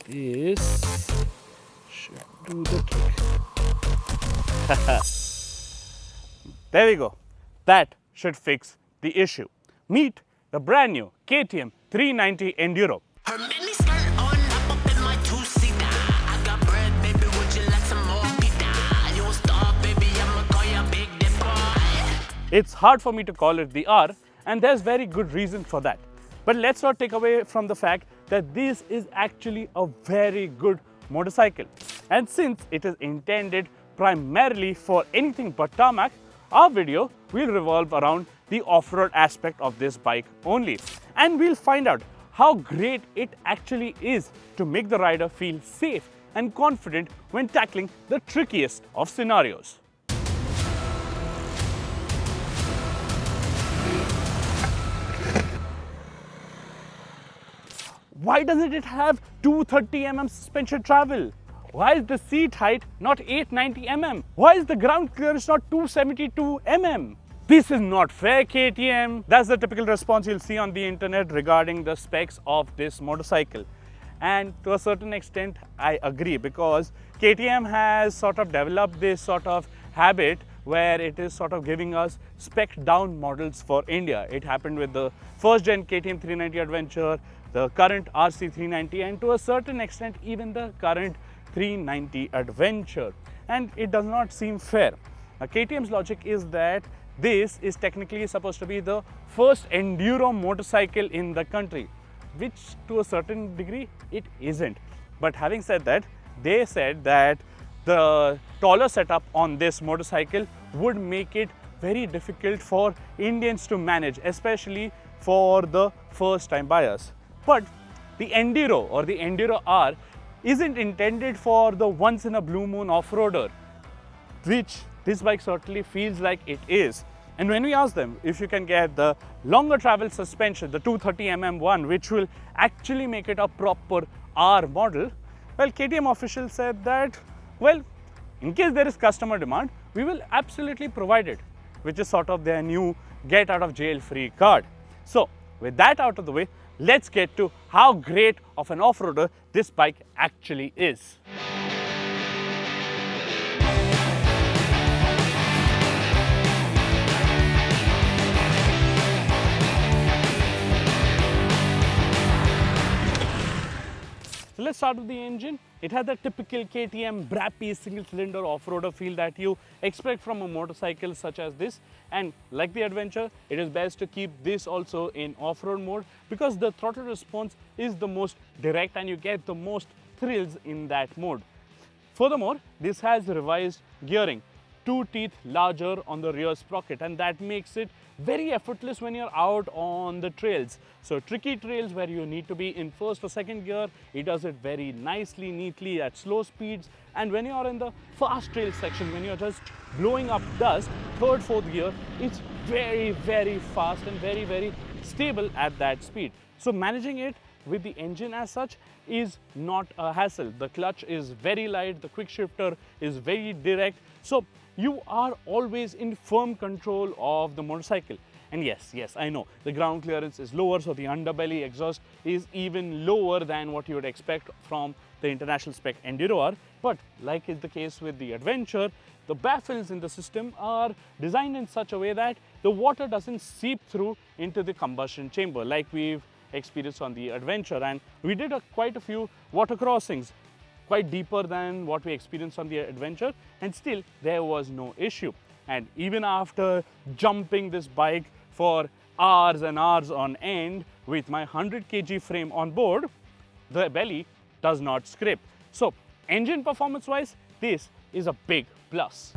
This should do the trick. There we go. That should fix the issue. Meet the brand new KTM 390 Enduro. Her mini skirt on, hop up in my two-seater. I got bread, baby, would you like some more pita? You won't stop, baby, I'ma call you Big Dipper. It's hard for me to call it the R, and there's very good reason for that. But let's not take away from the fact that this is actually a very good motorcycle. And since it is intended primarily for anything but tarmac, our video will revolve around the off-road aspect of this bike only. And we'll find out how great it actually is to make the rider feel safe and confident when tackling the trickiest of scenarios. Why doesn't it have 230 mm suspension travel? Why is the seat height not 890 mm? Why is the ground clearance not 272 mm? This is not fair, KTM. That's the typical response you'll see on the internet regarding the specs of this motorcycle. And to a certain extent, I agree, because KTM has sort of developed this sort of habit where it is sort of giving us spec down models for India. It happened with the first gen KTM 390 Adventure, the current RC 390, and to a certain extent even the current 390 Adventure. And it does not seem fair. Now, KTM's logic is that this is technically supposed to be the first enduro motorcycle in the country, which to a certain degree it isn't. But having said that, they said that the taller setup on this motorcycle would make it very difficult for Indians to manage, especially for the first time buyers. But the Enduro or the Enduro R isn't intended for the once in a blue moon off-roader, which this bike certainly feels like it is. And when we asked them if you can get the longer travel suspension, the 230 mm one, which will actually make it a proper R model, well, KTM officials said that, well, in case there is customer demand, we will absolutely provide it, which is sort of their new get out of jail free card. So with that out of the way, let's get to how great of an off-roader this bike actually is. So let's start with the engine. It has that typical KTM brappy single-cylinder off-roader feel that you expect from a motorcycle such as this. And like the Adventure, it is best to keep this also in off-road mode because the throttle response is the most direct and you get the most thrills in that mode. Furthermore, this has revised gearing, 2 teeth larger on the rear sprocket, and that makes it very effortless when you're out on the trails. So tricky trails where you need to be in first or second gear, it does it very nicely, neatly at slow speeds. And when you're in the fast trail section, when you're just blowing up dust, third, fourth gear, it's very, very fast and very, very stable at that speed. So managing it with the engine as such is not a hassle. The clutch is very light, the quick shifter is very direct. So you are always in firm control of the motorcycle. And yes, I know the ground clearance is lower, so the underbelly exhaust is even lower than what you would expect from the international spec Enduro R. But like is the case with the Adventure, the baffles in the system are designed in such a way that the water doesn't seep through into the combustion chamber like we've experienced on the Adventure. And we did quite a few water crossings, quite deeper than what we experienced on the Adventure, and still there was no issue. And even after jumping this bike for hours and hours on end with my 100 kg frame on board, the belly does not scrape. So engine performance wise, this is a big plus.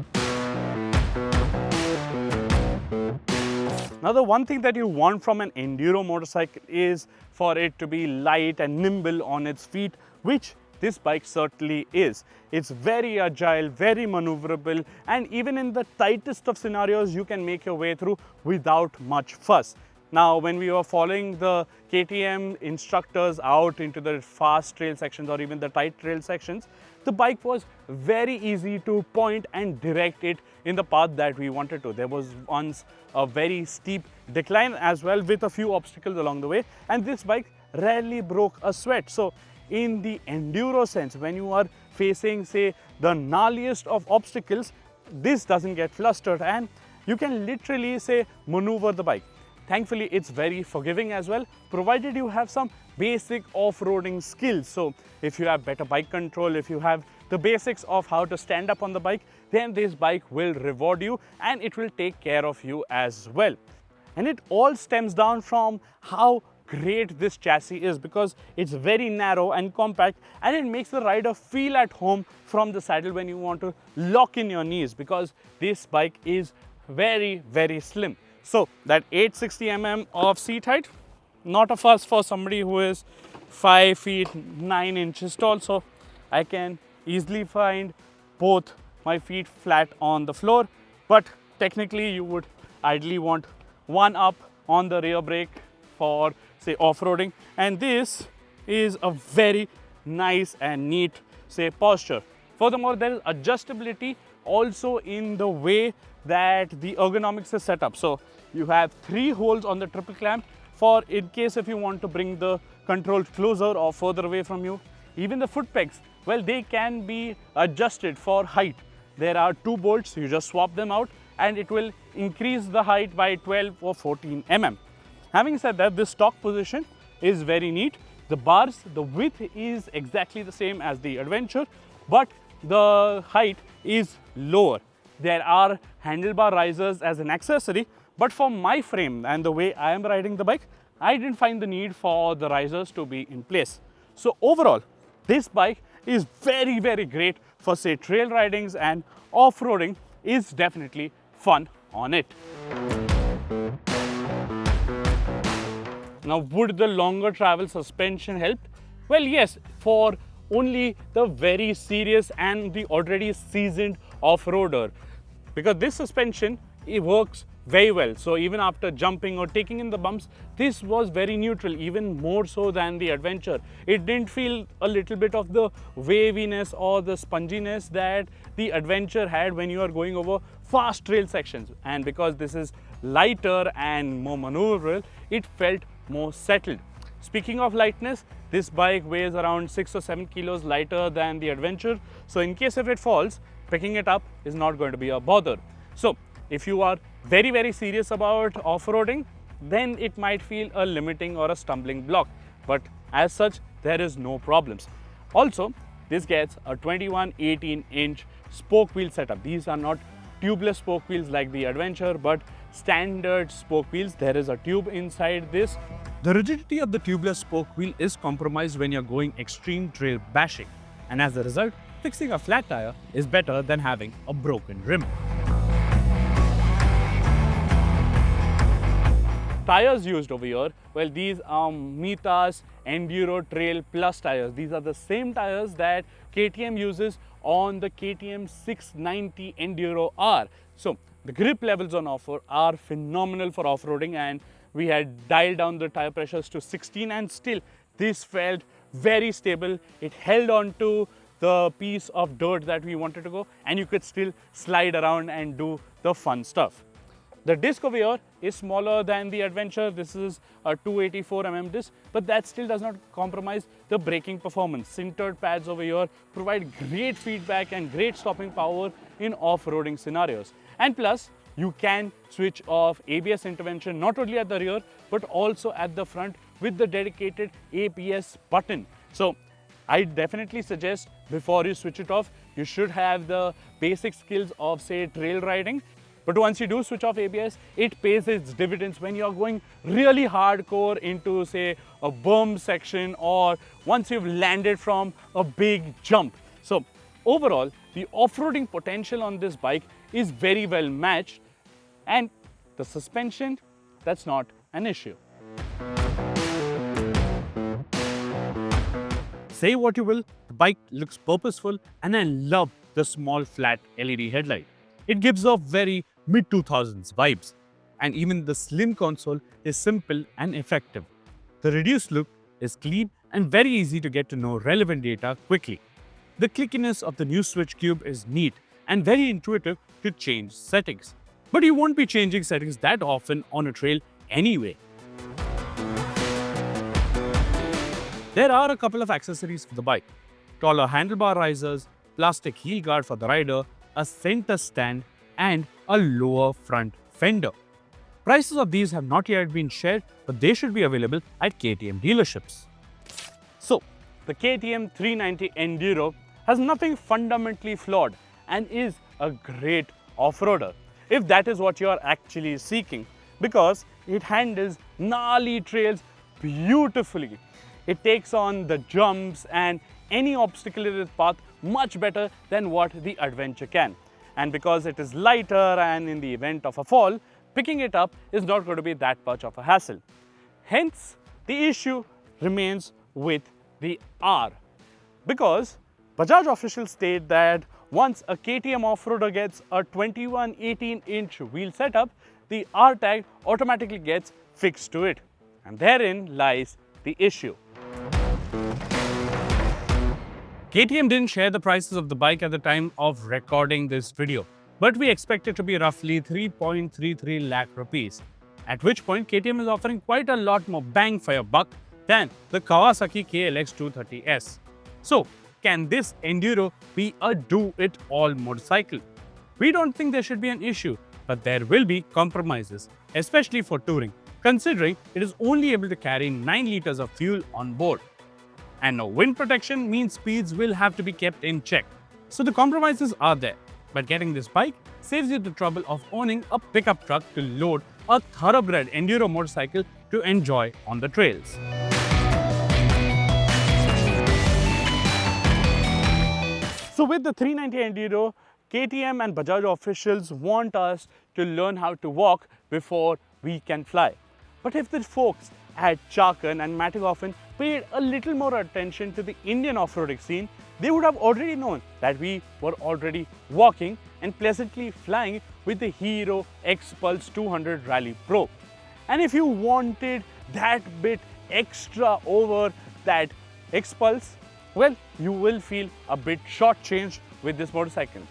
Now, the one thing that you want from an enduro motorcycle is for it to be light and nimble on its feet, which this bike certainly is. It's very agile, very maneuverable, and even in the tightest of scenarios, you can make your way through without much fuss. Now, when we were following the KTM instructors out into the fast trail sections or even the tight trail sections, the bike was very easy to point and direct it in the path that we wanted to. There was once a very steep decline as well with a few obstacles along the way, and this bike rarely broke a sweat. So in the enduro sense, when you are facing, say, the gnarliest of obstacles, this doesn't get flustered and you can literally, say, maneuver the bike. Thankfully, it's very forgiving as well, provided you have some basic off-roading skills. So if you have better bike control, if you have the basics of how to stand up on the bike, then this bike will reward you and it will take care of you as well. And it all stems down from how great this chassis is, because it's very narrow and compact and it makes the rider feel at home from the saddle when you want to lock in your knees, because this bike is very, very slim. So that 860 mm of seat height, not a fuss for somebody who is 5 feet 9 inches tall. So I can easily find both my feet flat on the floor, but technically you would ideally want one up on the rear brake for, say, off-roading, and this is a very nice and neat, say, posture. Furthermore, there is adjustability also in the way that the ergonomics is set up. So you have 3 holes on the triple clamp for in case if you want to bring the control closer or further away from you. Even the foot pegs, well, they can be adjusted for height. There are 2 bolts, you just swap them out and it will increase the height by 12 or 14 mm. Having said that, this stock position is very neat. The bars, the width is exactly the same as the Adventure, but the height is lower. There are handlebar risers as an accessory, but for my frame and the way I am riding the bike, I didn't find the need for the risers to be in place. So overall, this bike is very, very great for, say, trail ridings, and off-roading is definitely fun on it. Now, would the longer travel suspension help? Well, yes, for only the very serious and the already seasoned off-roader, because this suspension, it works very well. So even after jumping or taking in the bumps, this was very neutral, even more so than the Adventure. It didn't feel a little bit of the waviness or the sponginess that the Adventure had when you are going over fast trail sections. And because this is lighter and more maneuverable, it felt more settled. Speaking of lightness, this bike weighs around 6 or 7 kilos lighter than the Adventure. So in case if it falls, picking it up is not going to be a bother. So if you are very, very serious about off-roading, then it might feel a limiting or a stumbling block. But as such, there is no problems. Also, this gets a 21/18-inch spoke wheel setup. These are not tubeless spoke wheels like the Adventure, but standard spoke wheels. There is a tube inside this. The rigidity of the tubeless spoke wheel is compromised when you're going extreme trail bashing. And as a result, fixing a flat tire is better than having a broken rim. Tires used over here, well, these are Mitas Enduro Trail Plus tires. These are the same tires that KTM uses on the KTM 690 Enduro R. So the grip levels on offer are phenomenal for off-roading, and we had dialed down the tire pressures to 16 and still this felt very stable. It held on to the piece of dirt that we wanted to go, and you could still slide around and do the fun stuff. The disc over here is smaller than the Adventure. This is a 284 mm disc, but that still does not compromise the braking performance. Sintered pads over here provide great feedback and great stopping power in off-roading scenarios. And plus, you can switch off ABS intervention not only at the rear, but also at the front with the dedicated ABS button. So I definitely suggest before you switch it off, you should have the basic skills of, say, trail riding. But once you do switch off ABS, it pays its dividends when you're going really hardcore into, say, a berm section, or once you've landed from a big jump. So overall, the off-roading potential on this bike is very well matched, and the suspension, that's not an issue. Say what you will, the bike looks purposeful, and I love the small flat LED headlight. It gives off very mid-2000s vibes, and even the slim console is simple and effective. The reduced look is clean and very easy to get to know relevant data quickly. The clickiness of the new switch cube is neat and very intuitive to change settings. But you won't be changing settings that often on a trail anyway. There are a couple of accessories for the bike: taller handlebar risers, plastic heel guard for the rider, a center stand, and a lower front fender. Prices of these have not yet been shared, but they should be available at KTM dealerships. So, the KTM 390 Enduro has nothing fundamentally flawed and is a great off-roader, if that is what you are actually seeking, because it handles gnarly trails beautifully. It takes on the jumps and any obstacle in its path much better than what the Adventure can. And because it is lighter and in the event of a fall, picking it up is not going to be that much of a hassle. Hence, the issue remains with the R, because Bajaj officials state that once a KTM off-roader gets a 21 18-inch wheel setup, the R tag automatically gets fixed to it. And therein lies the issue. KTM didn't share the prices of the bike at the time of recording this video, but we expect it to be roughly 3.33 lakh rupees, at which point KTM is offering quite a lot more bang for your buck than the Kawasaki KLX 230S. So, can this Enduro be a do-it-all motorcycle? We don't think there should be an issue, but there will be compromises, especially for touring, considering it is only able to carry 9 liters of fuel on board. And no wind protection means speeds will have to be kept in check. So the compromises are there, but getting this bike saves you the trouble of owning a pickup truck to load a thoroughbred Enduro motorcycle to enjoy on the trails. So with the 390 Enduro, KTM and Bajaj officials want us to learn how to walk before we can fly. But if the folks at Chakan and Mattighofen paid a little more attention to the Indian off-roading scene, they would have already known that we were already walking and pleasantly flying with the Hero X Pulse 200 Rally Pro. And if you wanted that bit extra over that X Pulse, well, you will feel a bit shortchanged with this motorcycle.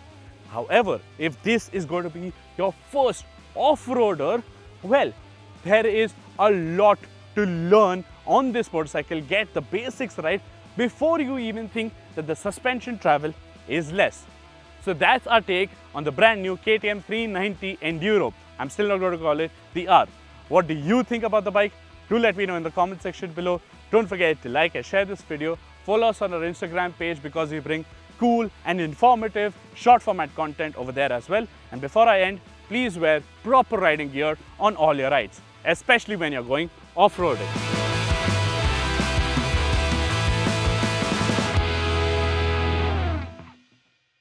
However, if this is going to be your first off-roader, well, there is a lot to learn on this motorcycle. Get the basics right before you even think that the suspension travel is less. So that's our take on the brand new KTM 390 Enduro. I'm still not going to call it the R. What do you think about the bike? Do let me know in the comment section below. Don't forget to like and share this video. Follow us on our Instagram page because we bring cool and informative short format content over there as well. And before I end, please wear proper riding gear on all your rides, especially when you're going off-roading.